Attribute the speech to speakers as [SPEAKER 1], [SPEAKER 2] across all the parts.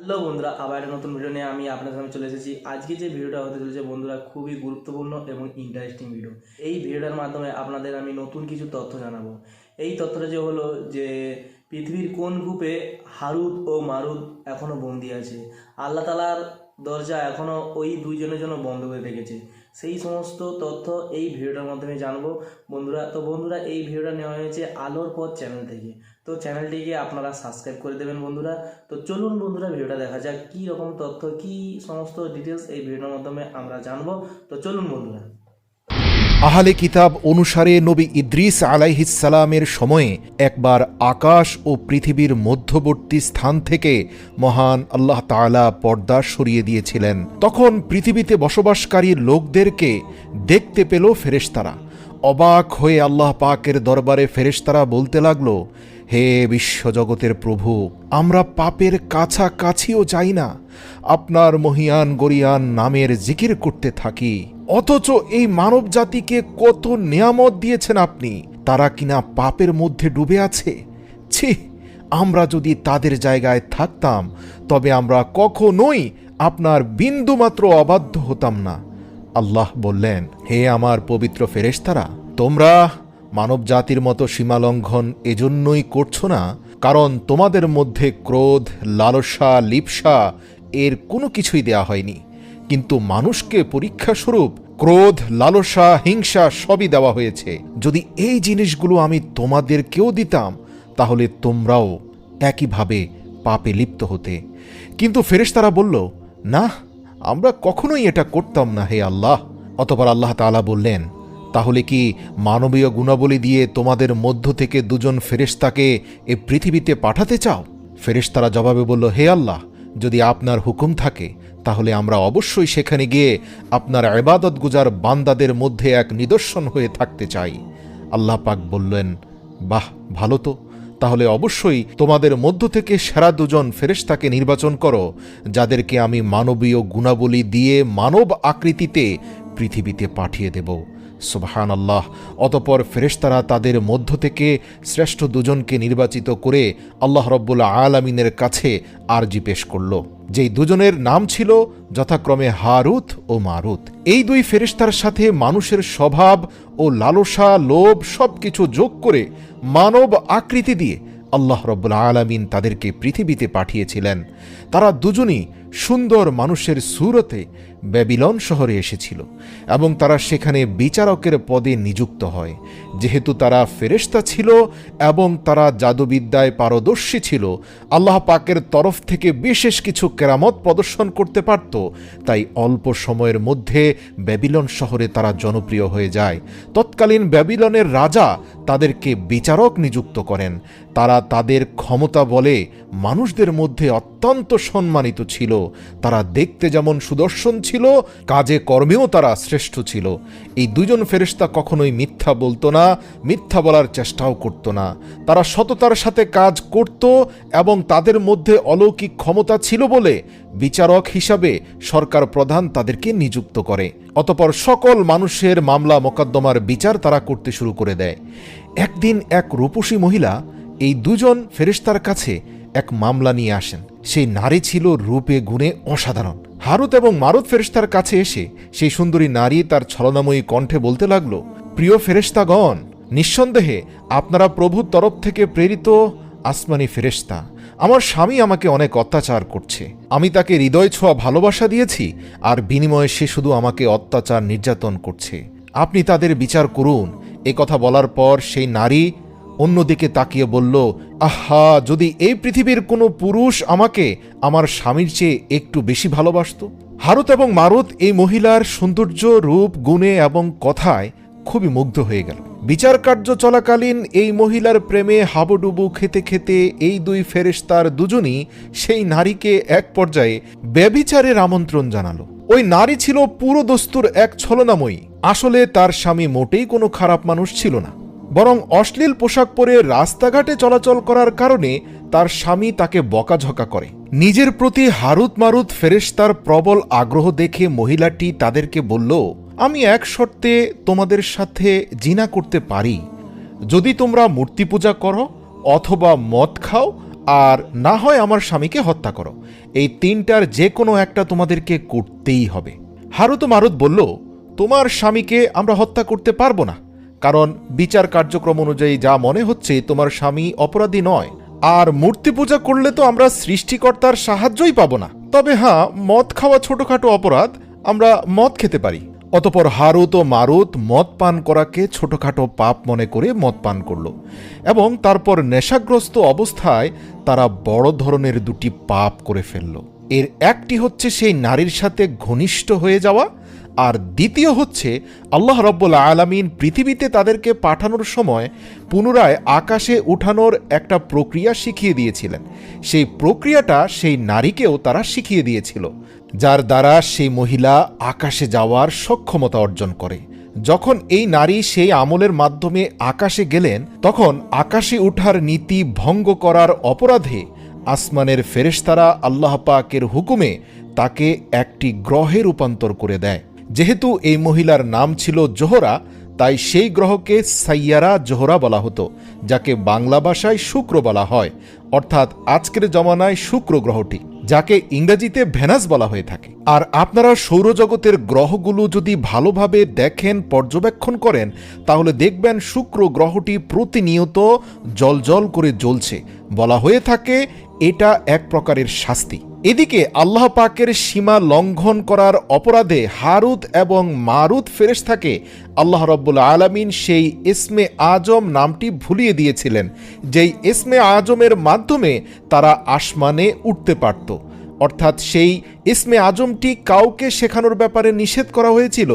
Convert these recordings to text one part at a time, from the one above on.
[SPEAKER 1] Hello বন্ধুরা, আবার একটা নতুন ভিডিও নিয়ে আমি আপনাদের সামনে চলে এসেছি। আজকে যে ভিডিওটা হতে চলেছে বন্ধুরা, খুবই গুরুত্বপূর্ণ এবং ইন্টারেস্টিং ভিডিও। এই ভিডিওটার মাধ্যমে আপনাদের আমি নতুন কিছু তথ্য জানাবো। এই তথ্যটা যে হলো যে পৃথিবীর কোন গ্রুপে হারুত ও মারুত এখনও বন্দি আছে। আল্লাহ তালার দরজা এখনও ওই দুইজনের জন্য বন্ধ করে রেখেছে। সেই সমস্ত তথ্য এই ভিডিওটার মাধ্যমে জানবো বন্ধুরা, এই ভিডিওটা নেওয়া হয়েছে আলোর পথ চ্যানেল থেকে। তো চ্যানেলটিকে আপনারা সাবস্ক্রাইব করে দেবেন বন্ধুরা। তো চলুন বন্ধুরা, ভিডিওটা দেখা যাক কী রকম তথ্য, কী সমস্ত ডিটেলস এই ভিডিওর মাধ্যমে আমরা জানবো। তো চলুন বন্ধুরা।
[SPEAKER 2] আহলে কিতাব অনুসারে নবী ইদ্রিস আলাইহিসসালামের সময়ে একবার আকাশ ও পৃথিবীর মধ্যবর্তী স্থান থেকে মহান আল্লাহ তাআলা পর্দা সরিয়ে দিয়েছিলেন। তখন পৃথিবীতে বসবাসকারী লোকদেরকে দেখতে পেল ফেরেশতারা। অবাক হয়ে আল্লাহ পাকের দরবারে ফেরেশতারা বলতে লাগলো, হে বিশ্বজগতের প্রভু, আমরা পাপের কাছাকাছিও যাই না, আপনার মহিয়ান গরিয়ান নামের জিকির করতে থাকি, অথচ এই মানব জাতিকে কত নেয়ামত দিয়েছেন আপনি, তারা কিনা পাপের মধ্যে ডুবে আছে। ছি, আমরা যদি তাদের জায়গায় থাকতাম তবে আমরা কখনোই আপনার বিন্দুমাত্র অবাধ্য হতাম না। আল্লাহ বললেন, হে আমার পবিত্র ফেরেশতারা, তোমরা মানব জাতির মতো সীমালঙ্ঘন এজন্যই করছো না কারণ তোমাদের মধ্যে ক্রোধ, লালসা, লিপ্সা এর কোনো কিছুই দেয়া হয়নি, কিন্তু মানুষকে পরীক্ষাস্বরূপ ক্রোধ, লালসা, হিংসা সবই দেওয়া হয়েছে। যদি এই জিনিসগুলো আমি তোমাদেরকেও দিতাম তাহলে তোমরাও একইভাবে পাপে লিপ্ত হতে। কিন্তু ফেরেশতারা বলল, না, আমরা কখনোই এটা করতাম না হে আল্লাহ। অতঃপর আল্লাহ তাআলা বললেন, তাহলে কি মানবীয় গুণাবলী দিয়ে তোমাদের মধ্য থেকে দুজন ফেরেশতাকে এ পৃথিবীতে পাঠাতে চাও? ফেরেশতারা জবাবে বলল, হে আল্লাহ, যদি আপনার হুকুম থাকে তাহলে আমরা অবশ্যই সেখানে গিয়ে আপনার ইবাদত গুজার বান্দাদের মধ্যে এক নিদর্শন হয়ে থাকতে চাই। আল্লাহ পাক বললেন, বাহ, ভালো তো, তাহলে অবশ্যই তোমাদের মধ্য থেকে সেরা দুজন ফেরেশতাকে নির্বাচন করো, যাদেরকে আমি মানবীয় গুণাবলী দিয়ে মানব আকৃতিতে পৃথিবীতে পাঠিয়ে দেব। সুবহানাল্লাহ। অতঃপর ফেরেশতারা তাদের মধ্য থেকে শ্রেষ্ঠ দুজনকে নির্বাচিত করে আল্লাহ রব্বুল আলামিনের কাছে আরজি পেশ করল, যেই দুজনের নাম ছিল যথাক্রমে হারুত ও মারুত। এই দুই ফেরেশতার সাথে মানুষের স্বভাব ও লালসা, লোভ সবকিছু যোগ করে মানব আকৃতি দিয়ে আল্লাহ রব্বুল আলামিন তাদেরকে পৃথিবীতে পাঠিয়েছিলেন। তারা দুজনই সুন্দর মানুষের সুরতে ব্যাবিলন শহরে এসেছিল এবং তারা সেখানে বিচারকের পদে নিযুক্ত হয়। যেহেতু তারা ফেরেশতা ছিল এবং তারা জাদুবিদ্যায় পারদর্শী ছিল, আল্লাহ পাকের তরফ থেকে বিশেষ কিছু কেরামত প্রদর্শন করতে পারত, তাই অল্প সময়ের মধ্যে ব্যাবিলন শহরে তারা জনপ্রিয় হয়ে যায়। তৎকালীন ব্যাবিলনের রাজা তাদেরকে বিচারক নিযুক্ত করেন। তারা তাদের ক্ষমতা বলে মানুষদের মধ্যে অত্যন্ত সম্মানিত ছিল। তারা দেখতে যেমন সুদর্শন ছিল, কাজে কর্মেও তারা শ্রেষ্ঠ ছিল। এই দুজন ফেরেশতা কখনোই মিথ্যা বলতো না, মিথ্যা বলার চেষ্টাও করত না। তারা সততার সাথে কাজ করত এবং তাদের মধ্যে অলৌকিক ক্ষমতা ছিল বলে বিচারক হিসাবে সরকার প্রধান তাদেরকে নিযুক্ত করে। অতঃপর সকল মানুষের মামলা মোকদ্দমার বিচার তারা করতে শুরু করে দেয়। একদিন এক রূপসী মহিলা এই দুজন ফেরেশতার কাছে এক মামলা নিয়ে আসেন। সেই নারী ছিল রূপে গুণে অসাধারণ। হারুত এবং মারুত ফেরেশতার কাছে এসে সেই সুন্দরী নারী তার ছলনাময়ী কণ্ঠে বলতে লাগলো, প্রিয় ফেরেশতাগণ, নিঃসন্দেহে আপনারা প্রভুর তরফ থেকে প্রেরিত আসমানি ফেরেশতা। আমার স্বামী আমাকে অনেক অত্যাচার করছে। আমি তাকে হৃদয় ছোঁয়া ভালোবাসা দিয়েছি, আর বিনিময়ে সে শুধু আমাকে অত্যাচার নির্যাতন করছে। আপনি তাদের বিচার করুন। এ কথা বলার পর সেই নারী অন্যদিকে তাকিয়ে বলল, আহা, যদি এই পৃথিবীর কোনো পুরুষ আমাকে আমার স্বামীর চেয়ে একটু বেশি ভালোবাসত। হারুত এবং মারুত এই মহিলার সৌন্দর্য, রূপ, গুণে এবং কথায় খুবই মুগ্ধ হয়ে গেল। বিচার কার্য চলাকালীন এই মহিলার প্রেমে হাবুডুবু খেতে খেতে এই দুই ফেরেশতার দুজনই সেই নারীকে এক পর্যায়ে ব্যভিচারের আমন্ত্রণ জানালো। ওই নারী ছিল পুরো দস্তুর এক ছলনাময়ী। আসলে তার স্বামী মোটেই কোনো খারাপ মানুষ ছিল না, বরং অশ্লীল পোশাক পরে রাস্তাঘাটে চলাচল করার কারণে তার স্বামী তাকে বকাঝকা করে। নিজের প্রতি হারুত মারুত ফেরেশতার প্রবল আগ্রহ দেখে মহিলাটি তাদেরকে বলল, আমি এক শর্তে তোমাদের সাথে জিনা করতে পারি, যদি তোমরা মূর্তি পূজা করো অথবা মদ খাও আর না হয় আমার স্বামীকে হত্যা করো। এই তিনটার যে কোনো একটা তোমাদেরকে করতেই হবে। হারুত ও মারুত বলল, তোমার স্বামীকে আমরা হত্যা করতে পারবো না, কারণ বিচার কার্যক্রম অনুযায়ী যা মনে হচ্ছে তোমার স্বামী অপরাধী নয়। আর মূর্তি পূজা করলে তো আমরা সৃষ্টিকর্তার সাহায্যই পাবো না। তবে হ্যাঁ, মদ খাওয়া ছোটখাটো অপরাধ, আমরা মদ খেতে পারি। অতপর হারুত ও মারুত মদ পান করাকে ছোটখাটো পাপ মনে করে মদ পান করল এবং তারপর নেশাগ্রস্ত অবস্থায় তারা বড় ধরনের দুটি পাপ করে ফেলল। এর একটি হচ্ছে সেই নারীর সাথে ঘনিষ্ঠ হয়ে যাওয়া, আর দ্বিতীয় হচ্ছে আল্লাহ রাব্বুল আলামিন পৃথিবীতে তাদেরকে পাঠানোর সময় পুনরায় আকাশে উঠানোর একটা প্রক্রিয়া শিখিয়ে দিয়েছিলেন। সেই প্রক্রিয়াটা সেই নারীকেও তারা শিখিয়ে দিয়েছিল, যার দ্বারা সেই মহিলা আকাশে যাওয়ার সক্ষমতা অর্জন করে। যখন এই নারী সেই আমলের মাধ্যমে আকাশে গেলেন, তখন আকাশে ওঠার নীতি ভঙ্গ করার অপরাধে আসমানের ফেরেশতারা আল্লাহ পাকের হুকুমে তাকে একটি গ্রহে রূপান্তর করে দেয়। যেহেতু এই মহিলার নাম ছিল জোহরা, তাই সেই গ্রহকে সাইয়ারা জোহরা বলা হতো, যাকে বাংলা ভাষায় শুক্র বলা হয়, অর্থাৎ আজকের জমানায় শুক্র গ্রহটি, যাকে ইংরেজিতে ভেনাস বলা হয়ে থাকে। আর আপনারা সৌরজগতের গ্রহগুলো যদি ভালোভাবে দেখেন, পর্যবেক্ষণ করেন, তাহলে দেখবেন শুক্র গ্রহটি প্রতিনিয়ত জ্বলজ্বল করে জ্বলছে। বলা হয়ে থাকে এটা এক প্রকারের শাস্তি। এদিকে আল্লাহ পাকের সীমা লঙ্ঘন করার অপরাধে হারুত এবং মারুত ফেরেশতাকে আল্লাহ রাব্বুল আলামিন সেই ইসমে আজম নামটি ভুলিয়ে দিয়েছিলেন, যেই ইসমে আজমের মাধ্যমে তারা আসমানে উঠতে পারত। অর্থাৎ সেই ইসমে আজমটি কাউকে শেখানোর ব্যাপারে নিষেধ করা হয়েছিল,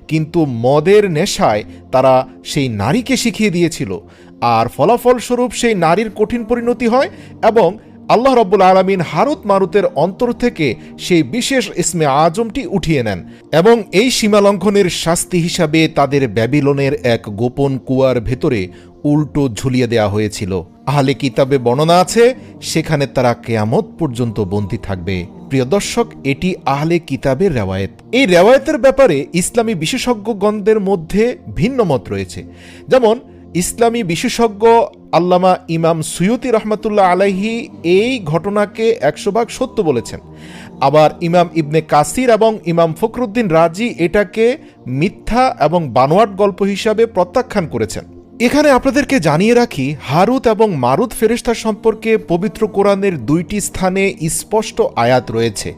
[SPEAKER 2] কিন্তু মদের নেশায় তারা সেই নারীকে শিখিয়ে দিয়েছিল, আর ফলাফলস্বরূপ সেই নারীর কঠিন পরিণতি হয় এবং আল্লাহ রাব্বুল আলামিন হারুত মারুতের অন্তর থেকে সেই বিশেষ ইসমে আজমটি উঠিয়ে নেন এবং এই সীমালঙ্ঘনের শাস্তি হিসাবে তাদের ব্যাবিলনের এক গোপন কুয়ার ভেতরে উল্টো ঝুলিয়ে দেওয়া হয়েছিল। আহলে কিতাবে বর্ণনা আছে সেখানে তারা কিয়ামত পর্যন্ত বন্দী থাকবে। প্রিয় দর্শক, এটি আহলে কিতাবের রেওয়ায়েত। এই রেওয়ায়েতের ব্যাপারে ইসলামী বিশেষজ্ঞগণদের মধ্যে ভিন্ন মত রয়েছে। যেমন ইসলামী বিশেষজ্ঞ আল্লামা ইমাম সুয়ুতি রহমতুল্লাহ আলাইহি এই ঘটনাকে 100% সত্য বলেছেন। আবার ইমাম ইবনে কাসির এবং ইমাম ফখরুদ্দিন রাজি এটাকে মিথ্যা এবং বানোয়াট গল্প হিসাবে প্রত্যাখ্যান করেছেন। এখানে আপনাদেরকে জানিয়ে রাখি, হারুত এবং মারুত ফেরেশতা সম্পর্কে পবিত্র কোরআনের 2টি স্থানে স্পষ্ট আয়াত রয়েছে।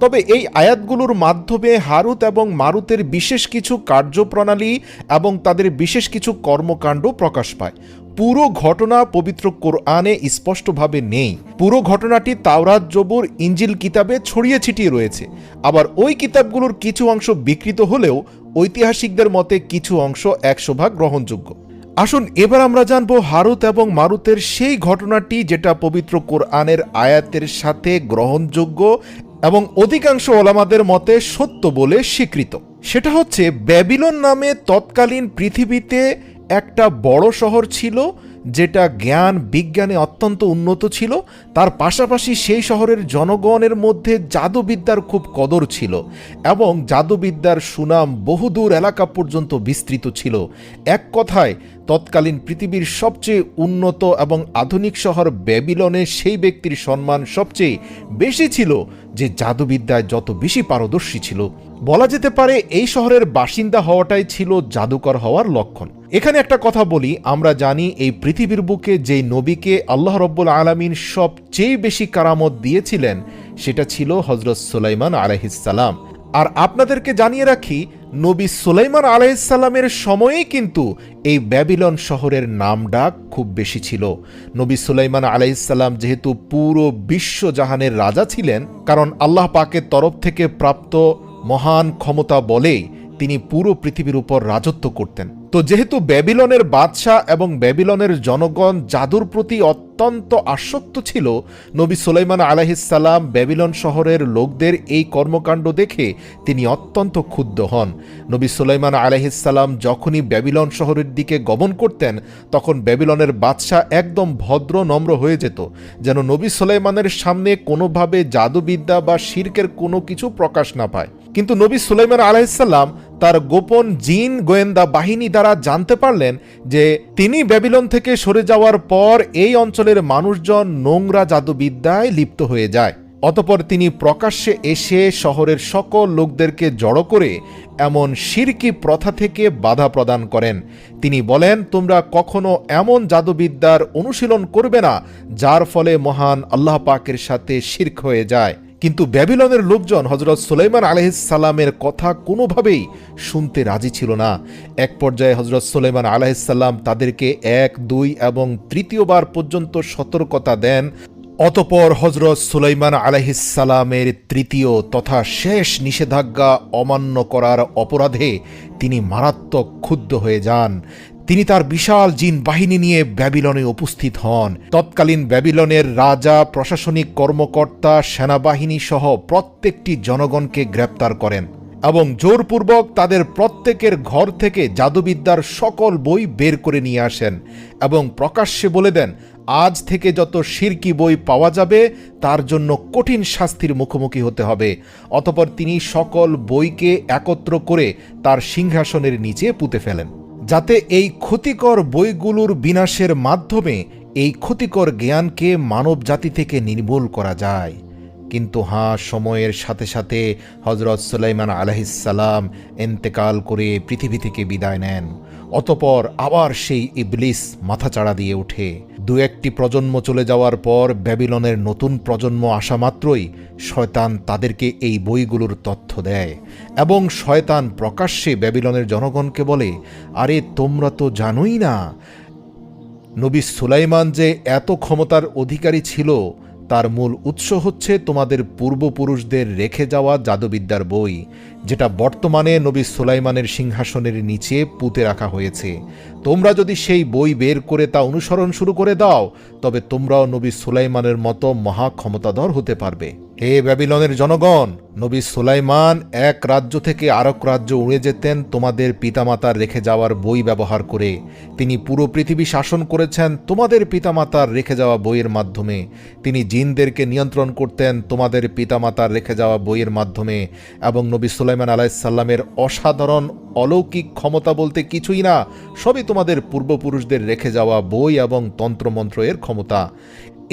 [SPEAKER 2] তবে এই আয়াতগুলোর মাধ্যমে হারুত এবং মারুতের বিশেষ কিছু কার্যপ্রণালী এবং তাদের বিশেষ কিছু কর্মকাণ্ড প্রকাশ পায়। পুরো ঘটনা পবিত্র কোরআনে স্পষ্টভাবে নেই। পুরো ঘটনাটি তাওরাত, জবুর, ইঞ্জিল কিতাবে ছড়িয়ে ছিটিয়ে রয়েছে। আবার ওই কিতাবগুলোর কিছু অংশ বিকৃত হলেও ঐতিহাসিকদের মতে কিছু অংশ 100% গ্রহণযোগ্য। আসুন এবার আমরা জানব হারুত এবং মারুতের সেই ঘটনাটি যেটা পবিত্র কোরআনের আয়াতের সাথে গ্রহণযোগ্য এবং অধিকাংশ ওলামাদের মতে সত্য বলে স্বীকৃত। সেটা হচ্ছে ব্যাবিলন নামে তৎকালীন পৃথিবীতে একটা বড় শহর ছিল, যেটা জ্ঞান বিজ্ঞানে অত্যন্ত উন্নত ছিল। তার পাশাপাশি সেই শহরের জনগণের মধ্যে জাদুবিদ্যার খুব কদর ছিল এবং জাদুবিদ্যার সুনাম বহুদূর এলাকা পর্যন্ত বিস্তৃত ছিল। এক কথায় তৎকালীন পৃথিবীর সবচেয়ে উন্নত এবং আধুনিক শহর ব্যাবিলনে সেই ব্যক্তির সম্মান সবচেয়ে বেশি ছিল যে জাদুবিদ্যায় যত বেশি পারদর্শী ছিল। বলা যেতে পারে এই শহরের বাসিন্দা হওয়াটাই ছিল জাদুকর হওয়ার লক্ষণ। এখানে একটা কথা বলি, আমরা জানি এই পৃথিবীর বুকে যেই নবীকে আল্লাহ রাব্বুল আলামিন সবচেয়ে বেশি কারামত দিয়েছিলেন সেটা ছিল হযরত সুলাইমান আলাইহিস সালাম। আর আপনাদেরকে জানিয়ে রাখি, নবী সুলাইমান আলাইহিস সালামের সময়েই কিন্তু এই ব্যাবিলন শহরের নামডাক খুব বেশি ছিল। নবী সুলাইমান আলাইহিস সালাম যেহেতু পুরো বিশ্বজাহানের রাজা ছিলেন, কারণ আল্লাহ পাকের তরফ থেকে প্রাপ্ত মহান ক্ষমতা বলেই তিনি পুরো পৃথিবীর উপর রাজত্ব করতেন। তো যেহেতু ব্যাবিলনের বাদশাহ এবং ব্যাবিলনের জনগণ জাদুর প্রতি অত্যন্ত আসক্ত ছিল, নবী সুলাইমান আলাইহিস সালাম ব্যাবিলন শহরের লোকদের এই কর্মকাণ্ড দেখে তিনি অত্যন্ত ক্ষুব্ধ হন। নবী সুলাইমান আলাইহিস সালাম যখনই ব্যাবিলন শহরের দিকে গমন করতেন, তখন ব্যাবিলনের বাদশাহ একদম ভদ্র নম্র হয়ে যেত, যেন নবী সুলাইমানের সামনে কোনোভাবে জাদুবিদ্যা বা শিরকের কোনো কিছু প্রকাশ না পায়। কিন্তু নবী সুলাইমান আলাইহিস সালাম তার গোপন জিন গোয়েন্দা বাহিনী দ্বারা জানতে পারলেন যে তিনি ব্যাবিলন থেকে সরে যাওয়ার পর এই অঞ্চলের মানুষজন নোংরা জাদুবিদ্যায় লিপ্ত হয়ে যায়। অতঃপর তিনি প্রকাশ্যে এসে শহরের সকল লোকদেরকে জড়ো করে এমন শিরকি প্রথা থেকে বাধা প্রদান করেন। তিনি বলেন, তোমরা কখনো এমন জাদুবিদ্যার অনুশীলন করবে না যার ফলে মহান আল্লাহ পাকের সাথে শিরক হয়ে যায়। কিন্তু ব্যাবিলনের লোকজন হযরত সুলাইমান আলাইহিস সালামের কথা কোনোভাবেই শুনতে রাজি ছিল না। এক পর্যায়ে হযরত সুলাইমান আলাইহিস সালাম তাদেরকে 1, 2 এবং তৃতীয়বার পর্যন্ত সতর্কতা দেন। অতঃপর হযরত সুলাইমান আলাইহিস সালামের তৃতীয় তথা শেষ নিষেধাজ্ঞা অমান্য করার অপরাধে তিনি মারাত্মক ক্ষুব্ধ হয়ে যান। তিনি তার বিশাল জিন বাহিনী নিয়ে ব্যাবিলনে উপস্থিত হন। তৎকালীন ব্যাবিলনের রাজা, প্রশাসনিক কর্মকর্তা, সেনাবাহিনী সহ প্রত্যেকটি জনগণকে গ্রেপ্তার করেন এবং জোরপূর্বক তাদের প্রত্যেকের ঘর থেকে জাদুবিদ্যার সকল বই বের করে নিয়ে আসেন এবং প্রকাশ্যে বলে দেন, আজ থেকে যত শিরকি বই পাওয়া যাবে তার জন্য কঠিন শাস্তির মুখোমুখি হতে হবে। অতঃপর তিনি সকল বইকে একত্র করে তার সিংহাসনের নিচে পুঁতে ফেলেন, যাতে এই ক্ষতিকর বইগুলোর বিনাশের মাধ্যমে এই ক্ষতিকর জ্ঞানকে মানব জাতি থেকে নির্মূল করা যায়। কিন্তু সময়ের সাথে সাথে হযরত সুলাইমান আলাইহিস সালাম ইন্তেকাল করে পৃথিবী থেকে বিদায় নেন। অতঃপর আবার সেই ইবলিস মাথাচাড়া দিয়ে ওঠে। 2-1টি প্রজন্ম চলে যাওয়ার পর ব্যাবিলনের নতুন প্রজন্ম আসা মাত্রই শয়তান তাদেরকে এই বইগুলোর তথ্য দেয় এবং শয়তান প্রকাশ্যে ব্যাবিলনের জনগণকে বলে, আরে তোমরা তো জানোই না নবী সুলাইমান যে এত ক্ষমতার অধিকারী ছিল তার মূল উৎস হচ্ছে তোমাদের পূর্বপুরুষদের রেখে যাওয়া জাদুবিদ্যার বই, যেটা বর্তমানে নবী সুলাইমানের সিংহাসনের নিচে পুঁতে রাখা হয়েছে। তোমরা যদি সেই বই বের করে তা অনুসরণ শুরু করে দাও তবে তোমরাও নবী সুলাইমানের মতো মহা ক্ষমতাধর হতে পারবে। হে ব্যাবিলনের জনগণ, নবী সুলাইমান এক রাজ্য থেকে আরেক রাজ্য উড়ে যেতেন তোমাদের পিতামাতার রেখে যাওয়ার বই ব্যবহার করে। তিনি পুরো পৃথিবী শাসন করেছেন তোমাদের পিতামাতার রেখে যাওয়া বইয়ের মাধ্যমে। তিনি জিনদেরকে নিয়ন্ত্রণ করতেন তোমাদের পিতামাতার রেখে যাওয়া বইয়ের মাধ্যমে। এবং নবী সুলাইমান আলাইহিস সালামের অসাধারণ অলৌকিক ক্ষমতা বলতে কিছুই না, সবই তোমাদের পূর্বপুরুষদের রেখে যাওয়া বই এবং তন্ত্রমন্ত্র এর ক্ষমতা।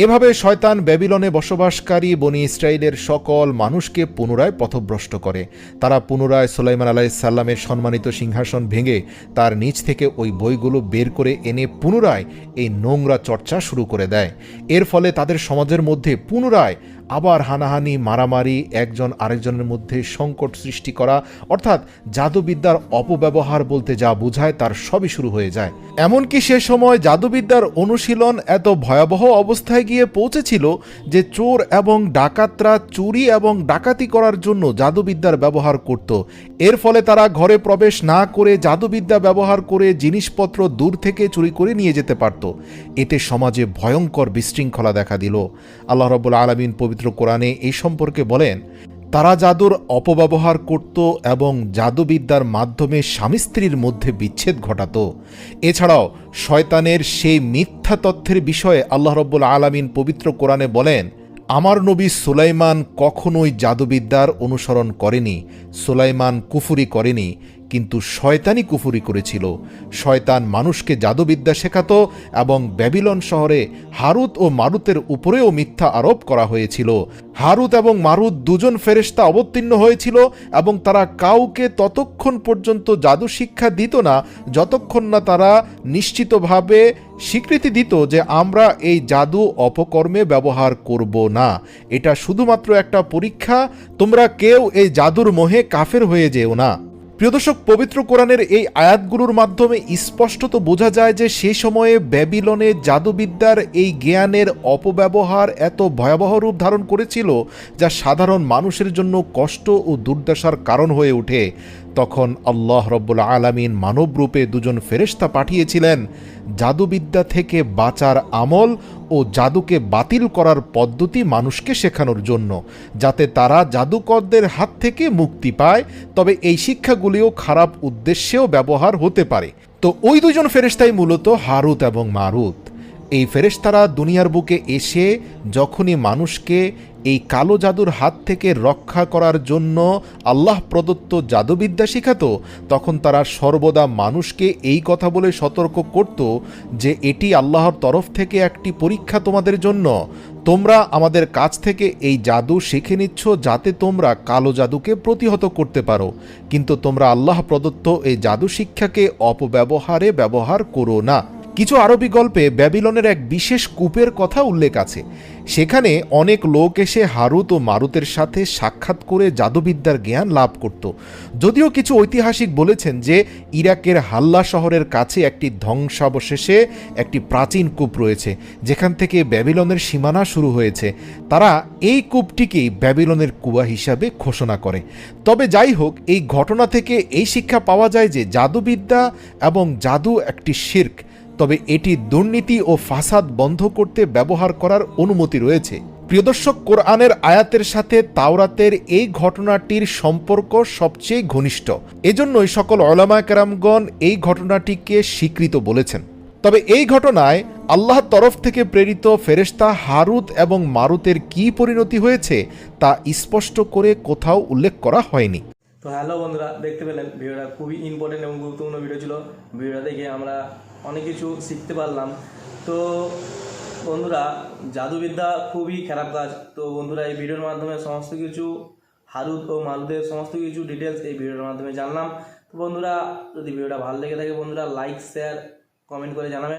[SPEAKER 2] এভাবে শয়তান ব্যাবিলনে বসবাসকারী বনি ইসরায়েলের সকল মানুষকে পুনরায় পথভ্রষ্ট করে। তারা পুনরায় সুলাইমান আলাইহিস সালামের সম্মানিত সিংহাসন ভেঙে তার নিচ থেকে ওই বইগুলো বের করে এনে পুনরায় এই নোংরা চর্চা শুরু করে দেয়। এর ফলে তাদের সমাজের মধ্যে পুনরায় আবার হানাহানি, মারামারি, একজন আরেকজনের মধ্যে সংকট সৃষ্টি করা, অর্থাৎ জাদুবিদ্যার অপব্যবহার বলতে যা বোঝায় তার সবই শুরু হয়ে যায়। এমনকি সে সময় জাদুবিদ্যার অনুশীলন এত ভয়াবহ অবস্থায় গিয়ে পৌঁছেছিল যে চোর এবং ডাকাতরা চুরি এবং ডাকাতি করার জন্য জাদুবিদ্যার ব্যবহার করত। এর ফলে তারা ঘরে প্রবেশ না করে জাদুবিদ্যা ব্যবহার করে জিনিসপত্র দূর থেকে চুরি করে নিয়ে যেতে পারত। এতে সমাজে ভয়ঙ্কর বিশৃঙ্খলা দেখা দিল। আল্লাহ রাব্বুল আলামিন পবিত্র কোরআনে এই সম্পর্কে বলেন, তারা জাদুর অপব্যবহার করত এবং জাদুবিদ্যার মাধ্যমে স্বামী স্ত্রীর মধ্যে বিচ্ছেদ ঘটাত। এছাড়াও শয়তানের সেই মিথ্যা তথ্যের বিষয়ে আল্লাহ রাব্বুল আলামিন পবিত্র কোরআনে বলেন, আমার নবী সুলাইমান কখনোই জাদুবিদ্যার অনুসরণ করেনি, সুলাইমান কুফরি করেনি, কিন্তু শয়তানই কুফরি করেছিল। শয়তান মানুষকে জাদুবিদ্যা শেখাত এবং ব্যাবিলন শহরে হারুত ও মারুতের উপরেও মিথ্যা আরোপ করা হয়েছিল। হারুত এবং মারুত দুজন ফেরেশতা অবতীর্ণ হয়েছিল এবং তারা কাউকে ততক্ষণ পর্যন্ত জাদু শিক্ষা দিত না যতক্ষণ না তারা নিশ্চিতভাবে স্বীকৃতি দিত যে আমরা এই জাদু অপকর্মে ব্যবহার করব না, এটা শুধুমাত্র একটা পরীক্ষা, তোমরা কেউ এই জাদুর মোহে কাফের হয়ে যেও না। প্রিয় দর্শক, পবিত্র কোরআনের এই আয়াতগুলোর মাধ্যমে স্পষ্টত বোঝা যায় যে সে সময়ে ব্যাবিলনে জাদুবিদ্যার এই জ্ঞানের অপব্যবহার এত ভয়াবহ রূপ ধারণ করেছিল যা সাধারণ মানুষের জন্য কষ্ট ও দুর্দশার কারণ হয়ে ওঠে। তখন আল্লাহ রাব্বুল আলামিন মানব রূপে দুজন ফেরেশতা পাঠিয়েছিলেন জাদুবিদ্যা থেকে বাঁচার আমল ও জাদুকে বাতিল করার পদ্ধতি মানুষকে শেখানোর জন্য, যাতে তারা জাদুকরদের হাত থেকে মুক্তি পায়। তবে এই শিক্ষাগুলিও খারাপ উদ্দেশ্যেও ব্যবহার হতে পারে। তো ওই দুজন ফেরেশতাই মূলত হারুত এবং মারুত। এই ফেরেশতারা দুনিয়ার বুকে এসে যখনই মানুষকে এই কালো জাদুর হাত থেকে রক্ষা করার জন্য আল্লাহ প্রদত্ত জাদুবিদ্যা শিখাতো, তখন তারা সর্বদা মানুষকে এই কথা বলে সতর্ক করত যে এটি আল্লাহর তরফ থেকে একটি পরীক্ষা তোমাদের জন্য। তোমরা আমাদের কাছ থেকে এই জাদু শিখে নিচ্ছ যাতে তোমরা কালো জাদুকে প্রতিহত করতে পারো, কিন্তু তোমরা আল্লাহ প্রদত্ত এই জাদু শিক্ষাকে অপব্যবহারে ব্যবহার করো না। কিছু আরবি গল্পে ব্যাবিলনের এক বিশেষ কূপের কথা উল্লেখ আছে। সেখানে অনেক লোক এসে হারুত ও মারুতের সাথে সাক্ষাৎ করে জাদুবিদ্যার জ্ঞান লাভ করত। যদিও কিছু ঐতিহাসিক বলেছেন যে ইরাকের হাল্লা শহরের কাছে একটি ধ্বংসাবশেষে একটি প্রাচীন কূপ রয়েছে, যেখান থেকে ব্যাবিলনের সীমানা শুরু হয়েছে। তারা এই কূপটিকেই ব্যাবিলনের কুয়া হিসাবে ঘোষণা করে। তবে যাই হোক, এই ঘটনা থেকে এই শিক্ষা পাওয়া যায় যে জাদুবিদ্যা এবং জাদু একটি শিরক, তবে এটি দুর্নীতি ও ফাসাদ বন্ধ করতে ব্যবহার করার অনুমতি রয়েছে। প্রিয় দর্শক, কোরআনের আয়াতের সাথে তাওরাতের এই ঘটনাটির সম্পর্ক সবচেয়ে ঘনিষ্ঠ। এজন্যই সকল উলামা কেরামগণ এই ঘটনাটিকে স্বীকৃত বলেছেন। তবে এই ঘটনায় আল্লাহর তরফ থেকে প্রেরিত ফেরেশতা হারুত এবং মারুতের কি পরিণতি হয়েছে তা স্পষ্ট করে কোথাও উল্লেখ করা হয়নি।
[SPEAKER 1] তো হ্যালো বন্ধুরা, দেখতে পেলেন ভিডিওটা খুবই ইম্পর্টেন্ট এবং গুরুত্বপূর্ণ ভিডিও ছিল। ভিডিওটা দেখে আমরা অনেক কিছু শিখতে পারলাম। তো বন্ধুরা, জাদুবিদ্যা খুবই খারাপ কাজ। তো বন্ধুরা, এই ভিডিওর মাধ্যমে সমস্ত কিছু হারুত ও মারুতের সমস্ত কিছু ডিটেলস এই ভিডিওর মাধ্যমে জানলাম। তো বন্ধুরা, যদি ভিডিওটা ভালো লেগে থাকে বন্ধুরা লাইক, শেয়ার, কমেন্ট করে জানাবেন।